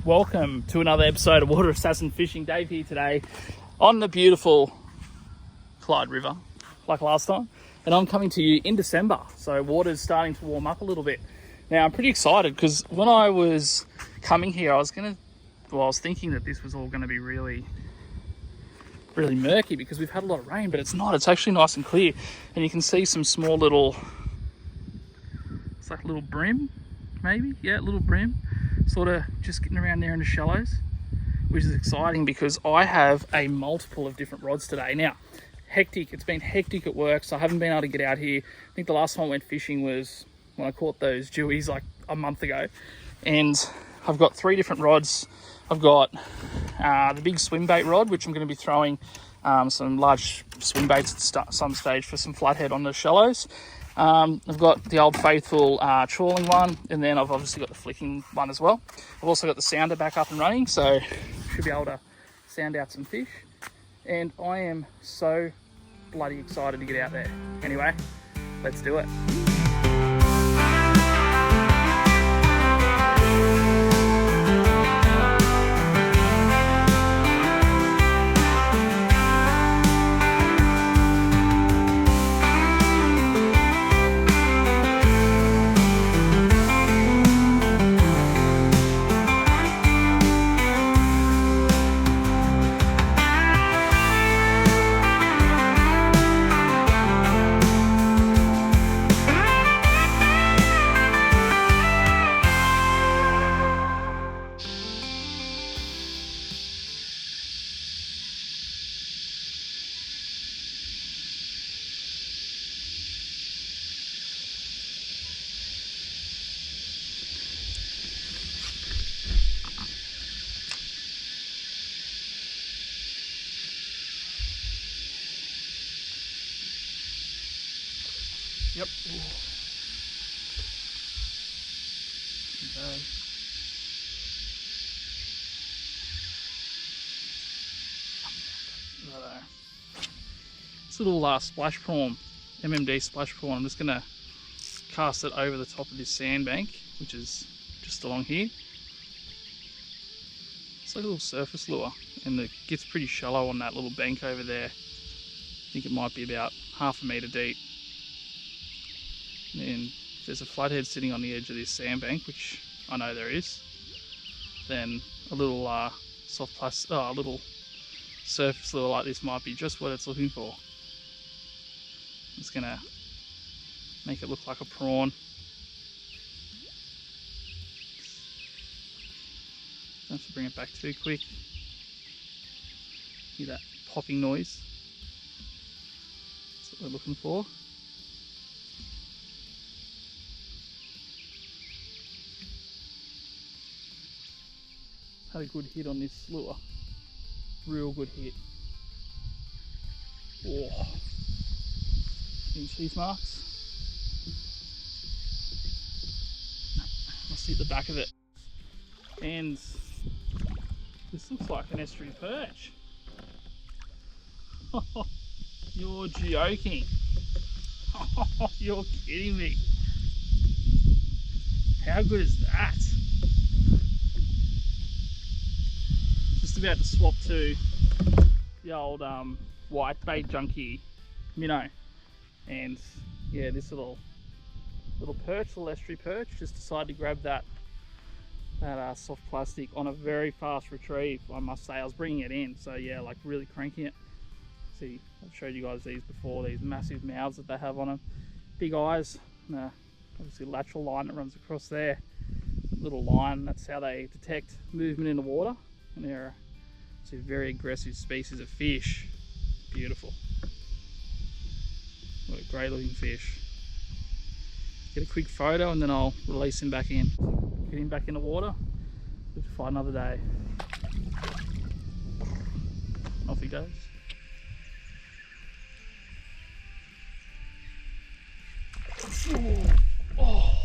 welcome to another episode of Water Assassin Fishing. Dave here today on the beautiful Clyde River, like last time. And I'm coming to you in December, so water's starting to warm up a little bit. Now, I'm pretty excited because when I was coming here, I was thinking that this was all going to be really murky because we've had a lot of rain, but it's not. It's actually nice and clear. And you can see some small little, it's like a little brim, maybe? Yeah, a little brim. Sort of just getting around there in the shallows, which is exciting because I have a multiple of different rods today. Now, hectic, it's been hectic at work, so I haven't been able to get out here. I think the last time I went fishing was when I caught those dewies like a month ago. And I've got 3 different rods. I've got the big swim bait rod, which I'm going to be throwing some large swim baits at some stage for some flathead on the shallows. I've got the old faithful trawling one, and then I've obviously got the flicking one as well. I've also got the sounder back up and running, so should be able to sound out some fish. And I am so bloody excited to get out there. Anyway, let's do it. Yep. Okay. Righto. This little splash prawn, MMD splash prawn, I'm just going to cast it over the top of this sandbank, which is just along here. It's like a little surface lure, and it gets pretty shallow on that little bank over there. I think it might be about half a metre deep. And if there's a flathead sitting on the edge of this sandbank, which I know there is, then a little a little surface lure like this might be just what it's looking for. It's gonna make it look like a prawn. Don't have to bring it back too quick. Hear that popping noise? That's what we're looking for. Had a good hit on this lure. Real good hit. Oh. Any teeth marks? No, must hit the back of it. And this looks like an estuary perch. You're joking. You're kidding me. How good is that? About to swap to the old white bait junkie minnow, and yeah, this little perch, little estuary perch, just decided to grab that soft plastic on a very fast retrieve. I must say, I was bringing it in, so yeah, like really cranking it. See, I've showed you guys these before, these massive mouths that they have on them, big eyes, and obviously lateral line that runs across there, little line. That's how they detect movement in the water, and they're a very aggressive species of fish. Beautiful. What a great looking fish. Get a quick photo and then I'll release him back in. Get him back in the water. We'll fight another day. Off he goes. Oh.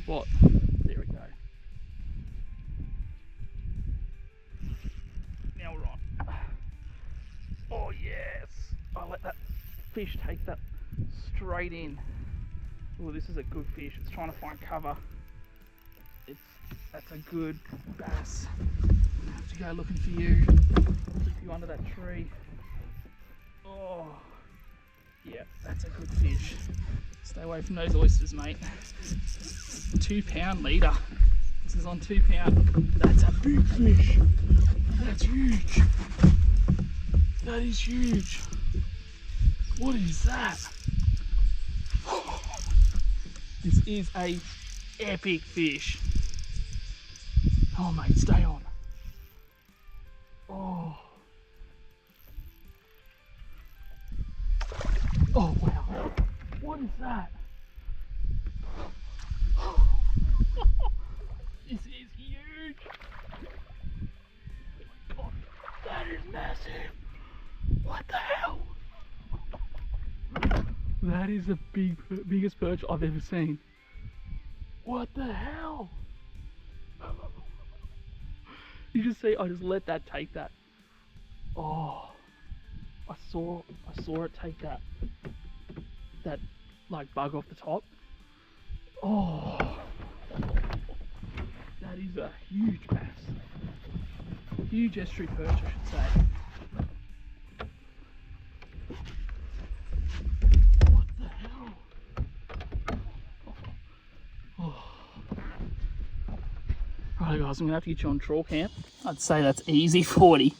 spot. There we go. Now we're on. Oh yes! I let that fish take that straight in. Oh, this is a good fish. It's trying to find cover. That's a good bass. I have to go looking for you. Keep you under that tree. Oh, yeah, that's a good fish. Stay away from those oysters, mate. 2 pound leader. This is on 2 pound. That's a big fish. That's huge. That is huge. What is that? This is a epic fish. Oh mate, stay on. Oh. Oh wow. What is that? This is huge. Oh my God, that is massive. What the hell? That is the biggest perch I've ever seen. What the hell? You just see, I just let that take that. Oh, I saw it take that like bug off the top. Oh, that is a huge bass. Huge estuary perch, I should say. What the hell? Oh. Right guys, I'm gonna have to get you on trawl camp. I'd say that's easy 40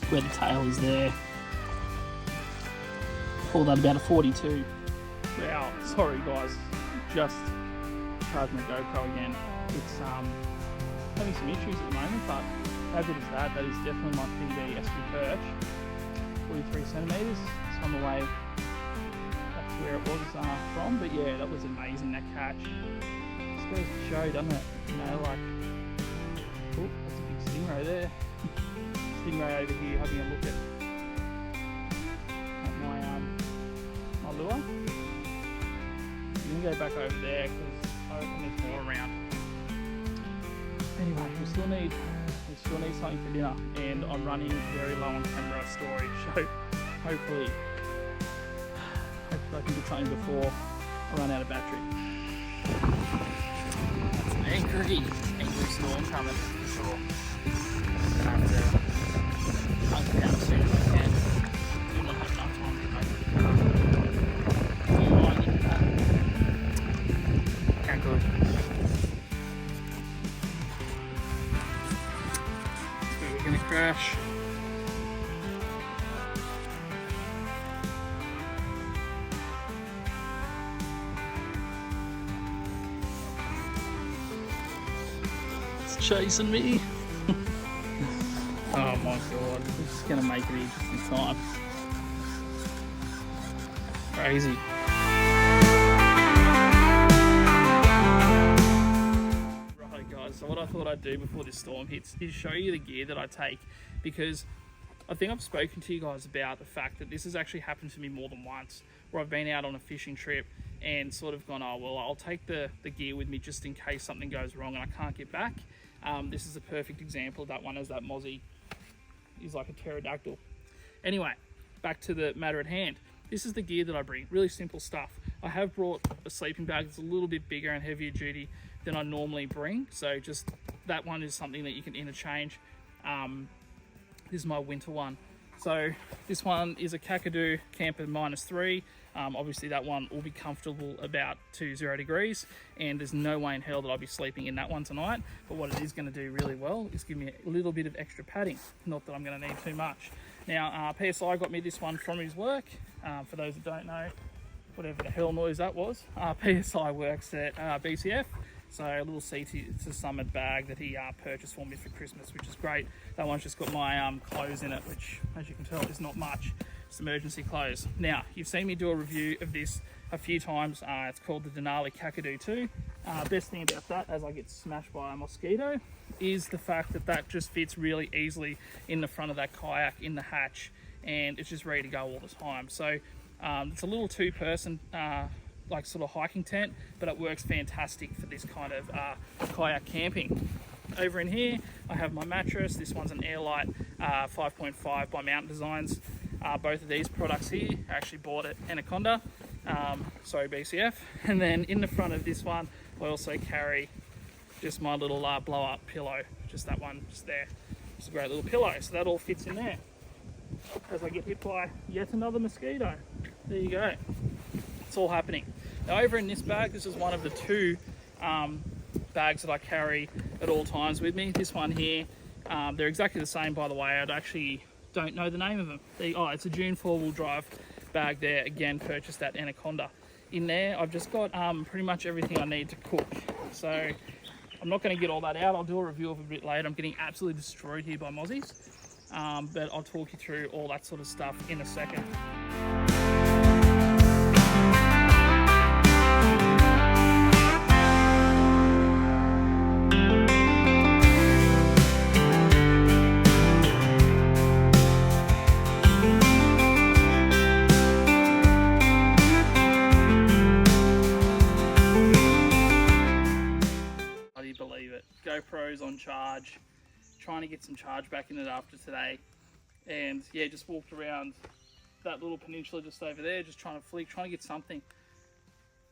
where the tail is there. Call that about a 42. Wow, sorry guys, just charged my GoPro again. It's having some issues at the moment, but how good is that? That is definitely my PB Estuary Perch. 43 centimetres. It's on the way back to where it was from, but yeah, that was amazing, that catch. Just goes to show, doesn't it? You know, like, oh, that's a big stingray there. Stingray over here having a look at my lure. I'm gonna go back over there because I reckon there's more around. Anyway, we still need something for dinner, and I'm running very low on camera storage, so hopefully I can get something before I run out of battery. That's an angry storm coming for sure. I'm gonna have to hunt down as soon as I can. Do not have enough time to make that. Can't good. We're gonna crash. Chasing me. Oh my God, this is gonna make it interesting time. Crazy. Right guys, so what I thought I'd do before this storm hits is show you the gear that I take, because I think I've spoken to you guys about the fact that this has actually happened to me more than once, where I've been out on a fishing trip and sort of gone, oh well, I'll take the gear with me just in case something goes wrong and I can't get back. This is a perfect example of that one, as that mozzie is like a pterodactyl. Anyway, back to the matter at hand. This is the gear that I bring, really simple stuff. I have brought a sleeping bag that's a little bit bigger and heavier duty than I normally bring, so just that one is something that you can interchange. This is my winter one. So this one is a Kakadu Camper -3. Obviously that one will be comfortable about 20 degrees, and there's no way in hell that I'll be sleeping in that one tonight. But what it is going to do really well is give me a little bit of extra padding. Not that I'm going to need too much. Now, PSI got me this one from his work. For those that don't know, whatever the hell noise that was, PSI works at BCF. So a little CT to Summit bag that he purchased for me for Christmas, which is great. That one's just got my clothes in it, which, as you can tell, is not much. It's emergency clothes. Now, you've seen me do a review of this a few times. It's called the Denali Kakadu 2. Best thing about that, as I get smashed by a mosquito, is the fact that that just fits really easily in the front of that kayak, in the hatch, and it's just ready to go all the time. So it's a little two-person like sort of hiking tent, but it works fantastic for this kind of kayak camping. Over in here, I have my mattress. This one's an Airlight 5.5 by Mountain Designs. Both of these products here, I actually bought at Anaconda, sorry BCF. And then in the front of this one, I also carry just my little blow up pillow, just that one, just there. It's a great little pillow, so that all fits in there. As I get hit by yet another mosquito. There you go. It's all happening. Now over in this bag, this is one of the two bags that I carry at all times with me. This one here, they're exactly the same, by the way. I actually don't know the name of them. It's a Dune 4-wheel drive bag there, again purchased at Anaconda. In there, I've just got pretty much everything I need to cook. So I'm not going to get all that out. I'll do a review of it a bit later. I'm getting absolutely destroyed here by mozzies, but I'll talk you through all that sort of stuff in a second. Believe it, GoPro's on charge, trying to get some charge back in it after today, and yeah, just walked around that little peninsula just over there, just trying to get something.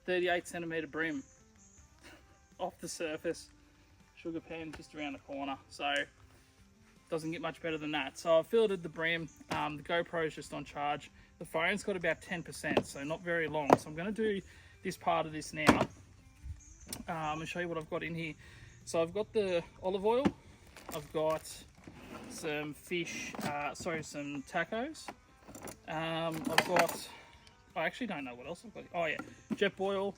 38 centimeter brim off the surface, sugar pen just around the corner, so doesn't get much better than that. So I've filtered the brim, the GoPro's just on charge, the phone's got about 10%, so not very long. So I'm going to do this part of this now. I'll show you what I've got in here. So I've got the olive oil, I've got some fish, some tacos. I actually don't know what else I've got. Oh yeah, jet boil,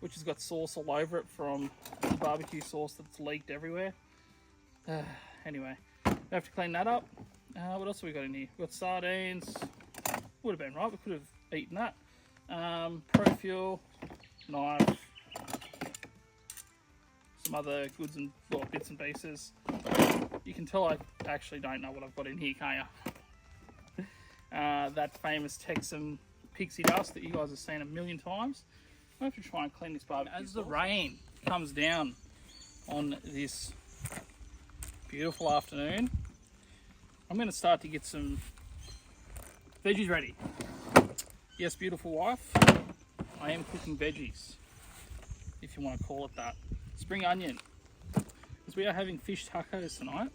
which has got sauce all over it from the barbecue sauce that's leaked everywhere. Anyway, we have to clean that up. What else have we got in here? We've got sardines. Would have been right, we could have eaten that. Pro fuel, knife. Some other goods and bits and pieces. You can tell I actually don't know what I've got in here, can't you? That famous Texan pixie dust that you guys have seen a million times. I have to try and clean this barbecue. As the rain comes down on this beautiful afternoon, I'm going to start to get some veggies ready. Yes, beautiful wife, I am cooking veggies, if you want to call it that. Spring onion, because we are having fish tacos tonight.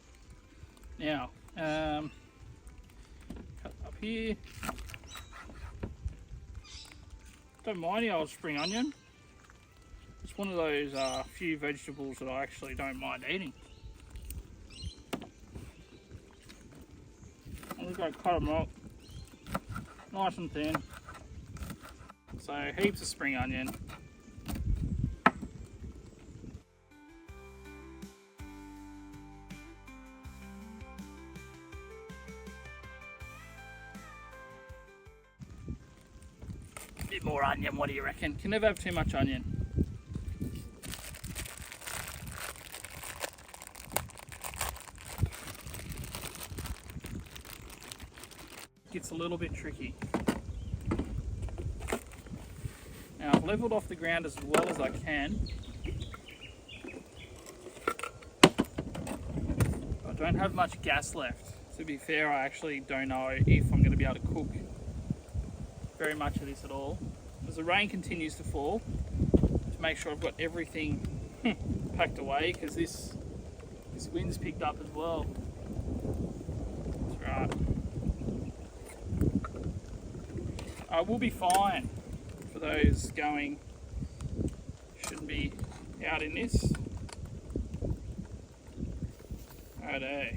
Now, cut up here. Don't mind the old spring onion. It's one of those few vegetables that I actually don't mind eating. I'm just going to cut them up nice and thin. So heaps of spring onion. Bit more onion, what do you reckon? Can never have too much onion. Gets a little bit tricky. Now I've leveled off the ground as well as I can. I don't have much gas left. To be fair, I actually don't know if I'm going to be able to cook very much of this at all. As the rain continues to fall, to make sure I've got everything packed away, because this wind's picked up as well. That's right. I will be fine for those going, shouldn't be out in this. Righto.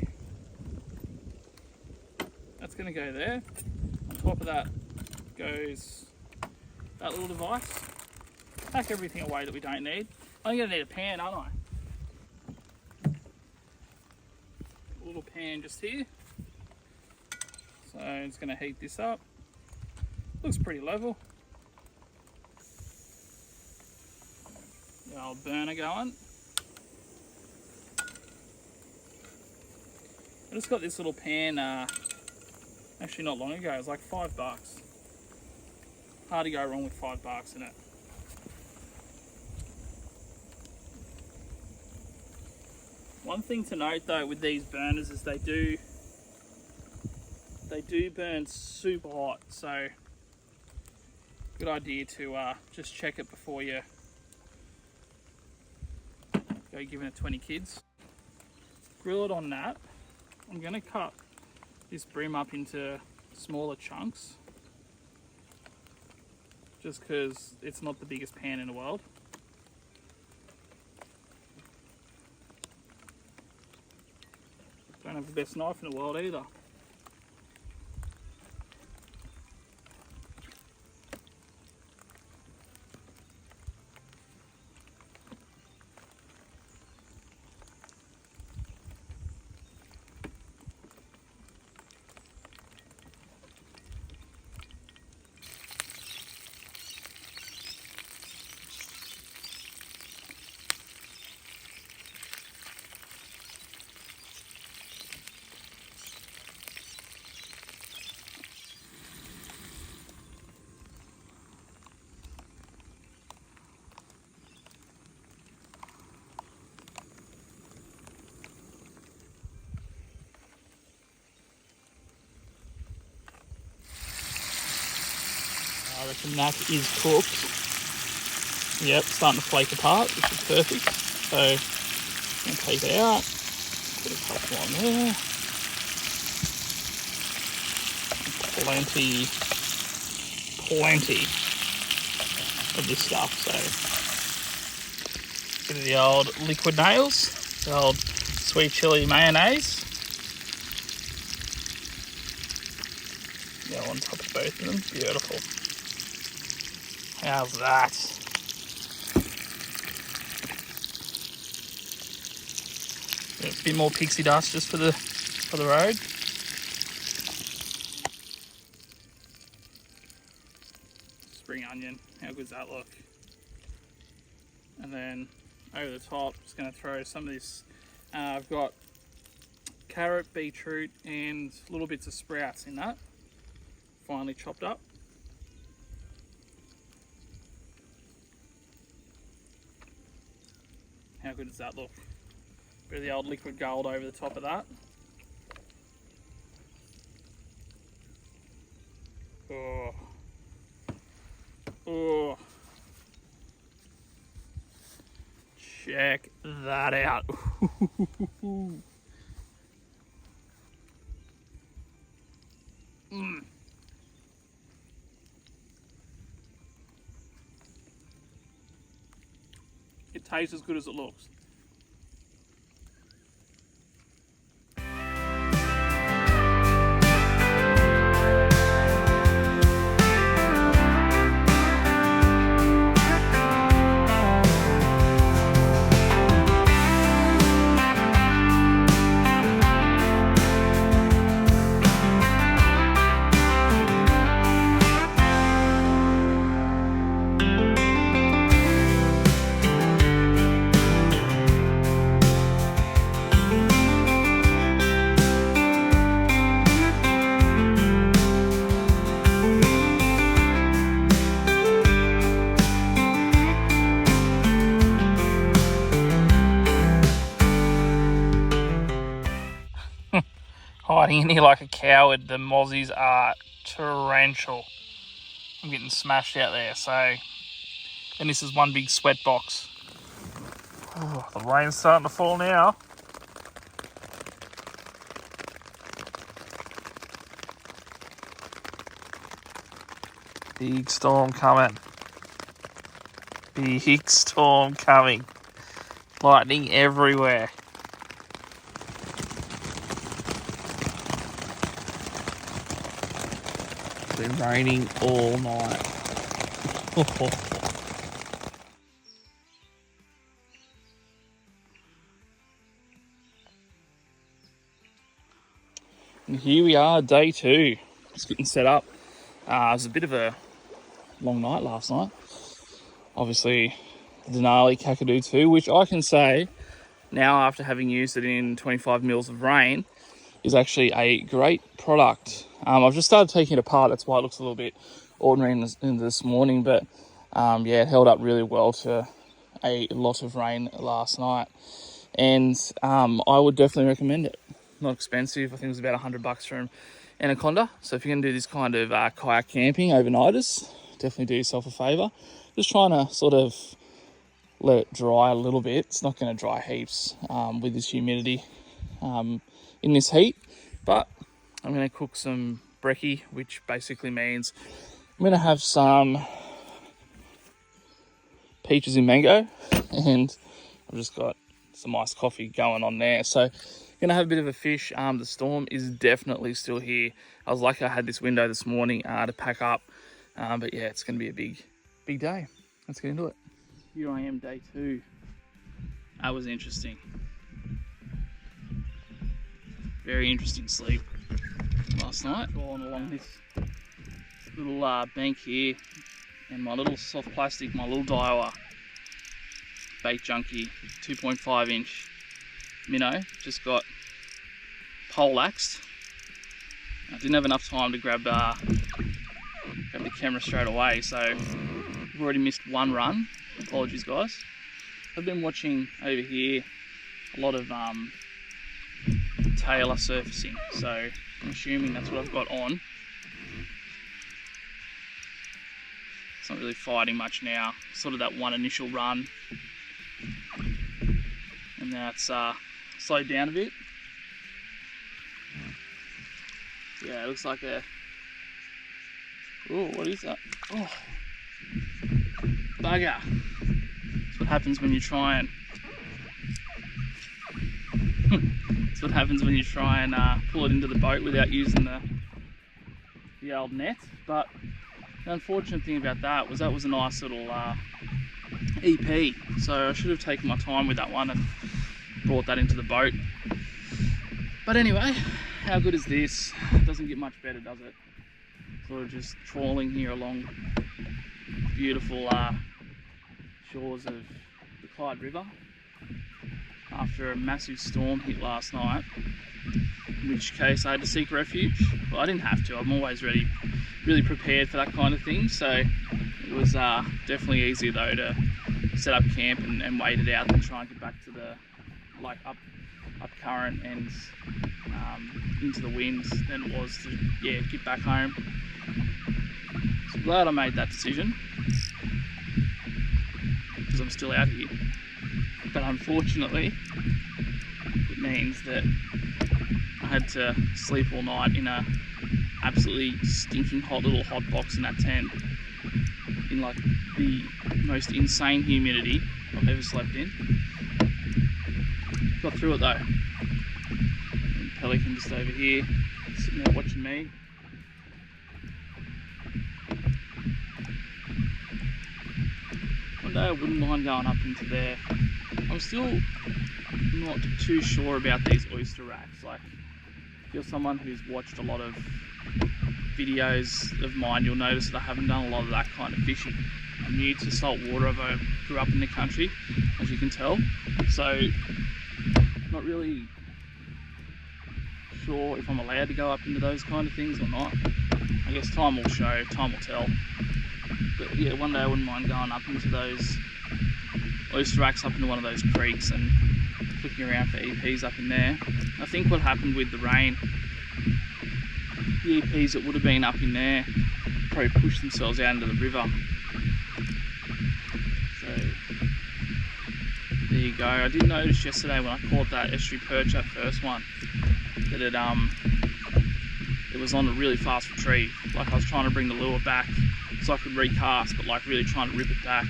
That's going to go there. On top of that goes that little device. Pack everything away that we don't need. I'm going to need a pan, aren't I? A little pan just here. So I'm just going to heat this up. Looks pretty level. The old burner going. I just got this little pan actually not long ago. It was like $5. Hard to go wrong with $5 in it. One thing to note though with these burners is they do burn super hot, so good idea to just check it before you go giving it 20 kids. Grill it on that. I'm going to cut this brim up into smaller chunks just because it's not the biggest pan in the world. Don't have the best knife in the world either. I reckon that is cooked. Yep, starting to flake apart, which is perfect. So I'm going to take it out, put a couple on there. Plenty of this stuff. So bit of the old liquid nails, the old sweet chili mayonnaise. Yeah, on top of both of them, beautiful. How's that? A bit more pixie dust just for the road. Spring onion, how good's that look? And then over the top, just going to throw some of this. I've got carrot, beetroot, and little bits of sprouts in that, finely chopped up. How good does that look? Bit of the old liquid gold over the top of that. Oh. Oh. Check that out. Mm. It tastes as good as it looks. Hiding in here like a coward. The mozzies are torrential. I'm getting smashed out there, so... And this is one big sweat box. Oh, the rain's starting to fall now. Big storm coming. Big storm coming. Lightning everywhere. Been raining all night. And here we are, day 2. Just getting set up. It was a bit of a long night last night. Obviously, the Denali Kakadu 2, which I can say now after having used it in 25 mils of rain, is actually a great product. I've just started taking it apart, that's why it looks a little bit ordinary in this morning, but yeah, it held up really well to a lot of rain last night. and I would definitely recommend it. Not expensive. I think it was about $100 from Anaconda. So if you're going to do this kind of kayak camping overnighters, definitely do yourself a favour. Just trying to sort of let it dry a little bit. It's not going to dry heaps with this humidity in this heat, but I'm going to cook some brekkie, which basically means I'm going to have some peaches and mango, and I've just got some iced coffee going on there. So gonna have a bit of a fish. The storm is definitely still here. I was lucky I had this window this morning to pack up, but yeah, it's gonna be a big day. Let's get into it. Here I am, day 2. That was interesting. Very interesting sleep last night. Crawling along this little bank here, and my little soft plastic, my little Daiwa bait junkie 2.5 inch minnow just got poleaxed. I didn't have enough time to grab the camera straight away, so I've already missed one run. Apologies guys. I've been watching over here a lot of tailor surfacing, so I'm assuming that's what I've got on. It's not really fighting much now, sort of that one initial run, and now it's slowed down a bit. Yeah, it looks like a... Oh, what is that? Oh, bugger. That's what happens when you try and... That's what happens when you try and pull it into the boat without using the old net. But the unfortunate thing about that was a nice little EP. So I should have taken my time with that one and brought that into the boat. But anyway, how good is this? It doesn't get much better, does it? Sort of just trawling here along beautiful shores of the Clyde River after a massive storm hit last night, in which case I had to seek refuge. Well, I didn't have to. I'm always really prepared for that kind of thing, so it was definitely easier though to set up camp and wait it out and try and get back to the up current and into the winds than it was to get back home. So I'm glad I made that decision, because I'm still out here. But unfortunately, it means that I had to sleep all night in a absolutely stinking hot little hot box in that tent, in like the most insane humidity I've ever slept in. Got through it though. And Pelican just over here, sitting there watching me. One day I wouldn't mind going up into there. I'm still not too sure about these oyster racks. Like, if you're someone who's watched a lot of videos of mine, you'll notice that I haven't done a lot of that kind of fishing. I'm new to salt water. I grew up in the country, as you can tell, so not really sure if I'm allowed to go up into those kind of things or not. I guess time will show, time will tell. But yeah, one day I wouldn't mind going up into those oyster racks, up into one of those creeks and looking around for EPs up in there. I think what happened with the rain, the EPs that would have been up in there probably pushed themselves out into the river. So there you go. I did notice yesterday when I caught that Estuary Perch, that first one, that it was on a really fast retrieve. Like, I was trying to bring the lure back so I could recast, but like really trying to rip it back.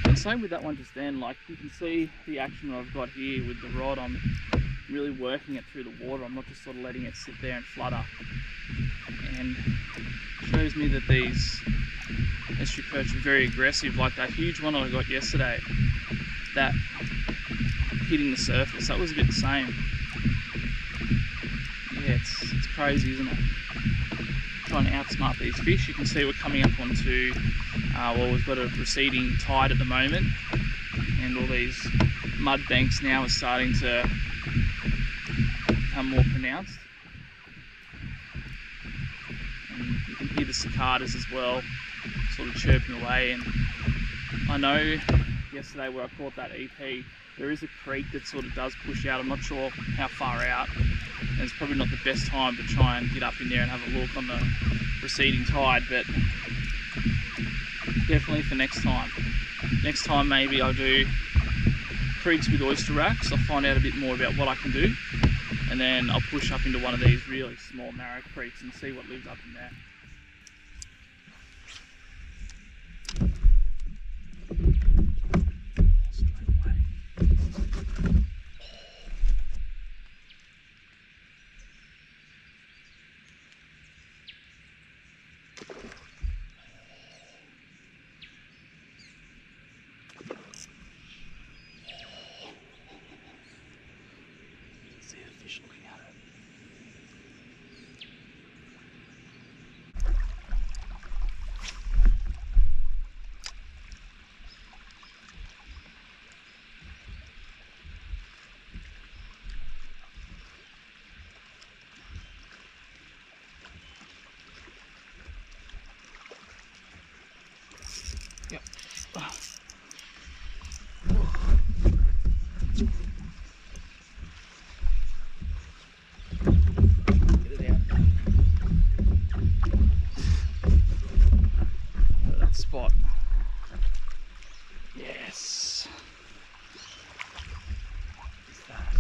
And same with that one just then. Like, you can see the action that I've got here with the rod. I'm really working it through the water. I'm not just sort of letting it sit there and flutter. And it shows me that these Estuary Perch are very aggressive. Like that huge one I got yesterday, that hitting the surface, that was a bit the same. Yeah, it's crazy, isn't it? Trying to outsmart these fish. You can see we're coming up onto, well, we've got a receding tide at the moment, and all these mud banks now are starting to become more pronounced. And you can hear the cicadas as well, sort of chirping away. And I know yesterday where I caught that EP, There is a creek that sort of does push out. I'm not sure how far out. And it's probably not the best time to try and get up in there and have a look on the receding tide, but definitely for next time. Next time maybe I'll do creeks with oyster racks. I'll find out a bit more about what I can do, and then I'll push up into one of these really small narrow creeks and see what lives up in there. Yep. Get it out. Go to that spot. Yes. What is that?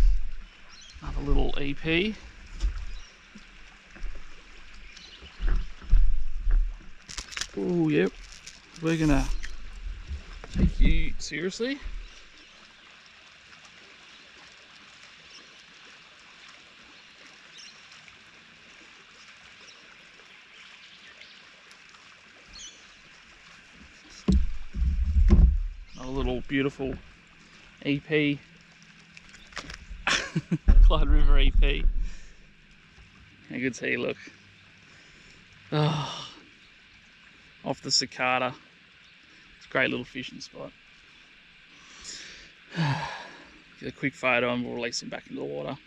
Another little EP. Oh, yep. We're gonna take you seriously. A little beautiful EP. Clyde River EP. How good's he look? Oh, off the cicada. It's a great little fishing spot. Get a quick photo and we'll release him back into the water.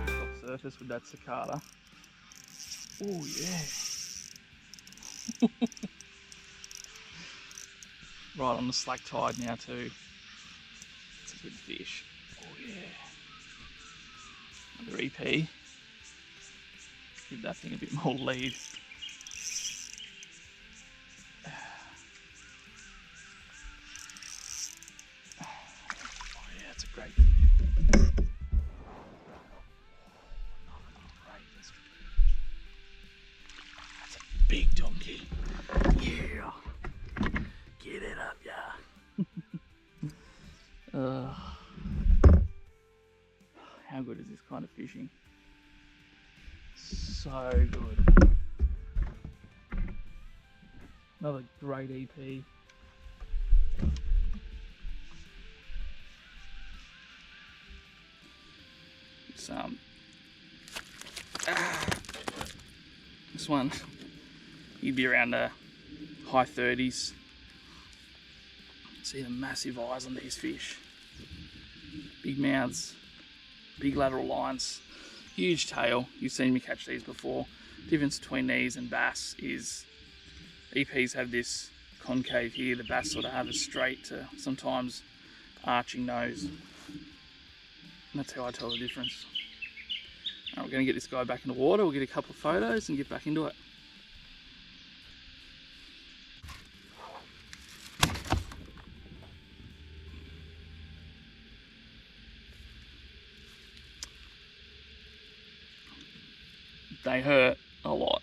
Top surface with that cicada. Oh yeah. Right on the slack tide now too. It's a good fish. Oh yeah. Another EP. Give that thing a bit more lead. Oh yeah, it's a great fish. That's a big donkey. Yeah. Get it up, yeah. How good is this kind of fishing? So good. Another great EP. This one, you'd be around the high 30s. See the massive eyes on these fish. Big mouths, big lateral lines, huge tail. You've seen me catch these before. The difference between these and bass is EPs have this concave here. The bass sort of have a straight to sometimes arching nose. And that's how I tell the difference. All right, we're going to get this guy back in the water. We'll get a couple of photos and get back into it. They hurt a lot.